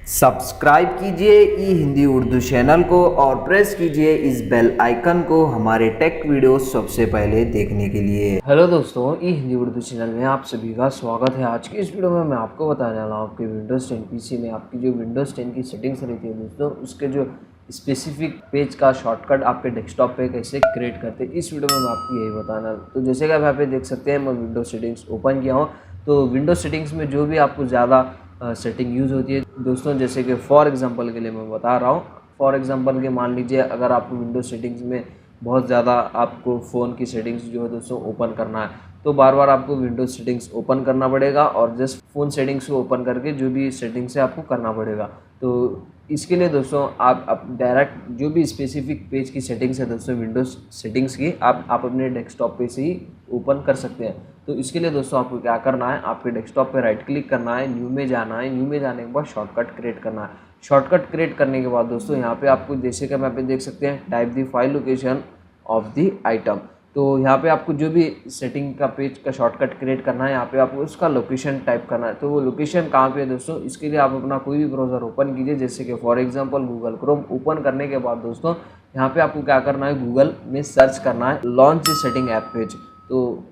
Subscribe कीजिए ई Hindi Urdu channel को और प्रेस कीजिए इस बेल आइकन को हमारे टेक वीडियो सबसे पहले देखने के लिए। हेलो दोस्तों, ई हिंदी उर्दू चैनल में आप सभी का स्वागत है। आज की इस वीडियो में मैं आपको बताने वाला हूँ आपके विंडोज़ 10 पीसी में आपकी जो विंडोज़ 10 की सेटिंग्स रहती है दोस्तों, उसके जो स्पेसिफिक पेज का शॉर्टकट आपके डेस्कटॉप पे कैसे क्रिएट करते हैं, इस वीडियो में मैं आपको यही बताना। तो जैसे कि आप यहाँ पे देख सकते हैं, मैं विंडोज सेटिंग्स ओपन किया हूँ। तो विंडोज सेटिंग्स में जो भी आपको ज़्यादा सेटिंग यूज़ होती है दोस्तों, जैसे कि फॉर एग्जांपल के लिए मैं बता रहा हूँ। फॉर एग्जांपल के मान लीजिए, अगर आपको विंडोज सेटिंग्स में बहुत ज़्यादा आपको फ़ोन की सेटिंग्स जो है दोस्तों ओपन करना है, तो बार बार आपको विंडोज सेटिंग्स ओपन करना पड़ेगा और जस्ट फ़ोन सेटिंग्स को ओपन करके जो भी सेटिंग्स है आपको करना पड़ेगा। तो इसके लिए दोस्तों आप डायरेक्ट जो भी स्पेसिफिक पेज की सेटिंग्स है दोस्तों विंडोज़ सेटिंग्स की, आप अपने डेस्कटॉप पे से ही ओपन कर सकते हैं। तो इसके लिए दोस्तों आपको क्या करना है, आपके डेस्कटॉप पे राइट क्लिक करना है, न्यू में जाना है, न्यू में जाने के बाद शॉर्टकट क्रिएट करना है। शॉर्टकट क्रिएट करने के बाद दोस्तों यहाँ पे आपको जैसे कि हम यहाँ पे देख सकते हैं, type the file location of the item. तो यहाँ पे आपको जो भी सेटिंग का पेज का शॉर्टकट क्रिएट करना है, यहाँ पे आपको उसका लोकेशन टाइप करना है। तो वो लोकेशन कहाँ पे है दोस्तों, इसके लिए आप अपना कोई भी ब्राउज़र ओपन कीजिए, जैसे कि for example Google Chrome. Open करने के बाद दोस्तों यहाँ पे आपको क्या करना है, गूगल में सर्च करना है लॉन्च सेटिंग ऐप पेज। तो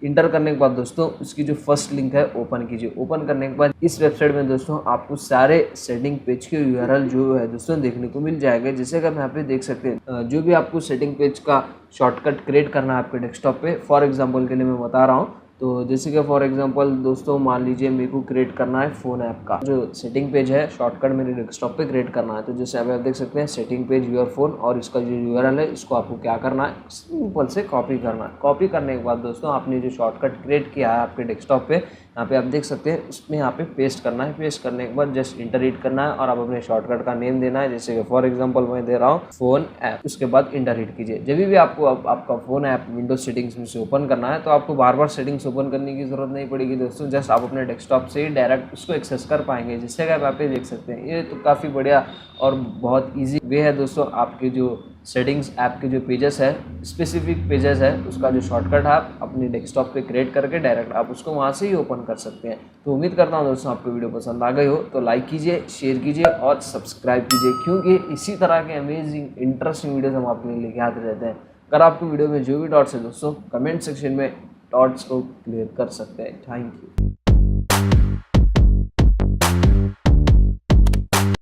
इंटर करने के बाद दोस्तों उसकी जो फर्स्ट लिंक है ओपन कीजिए। ओपन करने के बाद इस वेबसाइट में दोस्तों आपको सारे सेटिंग पेज के यूआरएल जो है दोस्तों देखने को मिल जाएगा। जैसे कि आप यहाँ पे देख सकते हैं, जो भी आपको सेटिंग पेज का शॉर्टकट क्रिएट करना है आपके डेस्कटॉप पे, फॉर एग्जांपल के लिए मैं बता रहा हूँ। तो जैसे कि फॉर एग्जांपल दोस्तों मान लीजिए मेरे को क्रिएट करना है फ़ोन ऐप का जो सेटिंग पेज है, शॉर्टकट मेरे डेस्कटॉप पे क्रिएट करना है। तो जैसे आप देख सकते हैं सेटिंग पेज योर फोन, और इसका जो यूआरएल है इसको आपको क्या करना है, सिंपल से कॉपी करना है। कॉपी करने के बाद दोस्तों आपने जो शॉर्टकट क्रिएट किया है आपके डेस्कटॉप पे, यहाँ पे आप देख सकते हैं, इसमें यहाँ पे पेस्ट करना है। पेस्ट करने के बाद जस्ट इंटर हिट करना है और आप अपने शॉर्टकट का नेम देना है। जैसे कि फॉर एग्जांपल मैं दे रहा हूँ फ़ोन ऐप। उसके बाद इंटर हिट कीजिए। जब भी आपको आपका फ़ोन ऐप विंडोज सेटिंग्स में से ओपन करना है, तो आपको बार बार सेटिंग्स ओपन करने की ज़रूरत नहीं पड़ेगी दोस्तों। जस्ट आप अपने डेस्कटॉप से ही डायरेक्ट उसको एक्सेस कर पाएंगे। जिससे कि आप यहाँ पे देख सकते हैं, ये तो काफ़ी बढ़िया और बहुत ईजी वे है दोस्तों। आपके जो सेटिंग्स ऐप के जो पेजेस है, स्पेसिफिक पेजेस है, उसका जो शॉर्टकट है आप अपने डेस्कटॉप पे क्रिएट करके डायरेक्ट आप उसको वहाँ से ही ओपन कर सकते हैं। तो उम्मीद करता हूँ दोस्तों आपको वीडियो पसंद आ गई हो, तो लाइक कीजिए, शेयर कीजिए और सब्सक्राइब कीजिए, क्योंकि इसी तरह के अमेजिंग इंटरेस्टिंग वीडियोस हम आपके लिए लेके आते रहते हैं। अगर आपको वीडियो में जो भी डाउट्स है दोस्तों, कमेंट सेक्शन में डाउट्स को क्लियर कर सकते हैं। Thank you.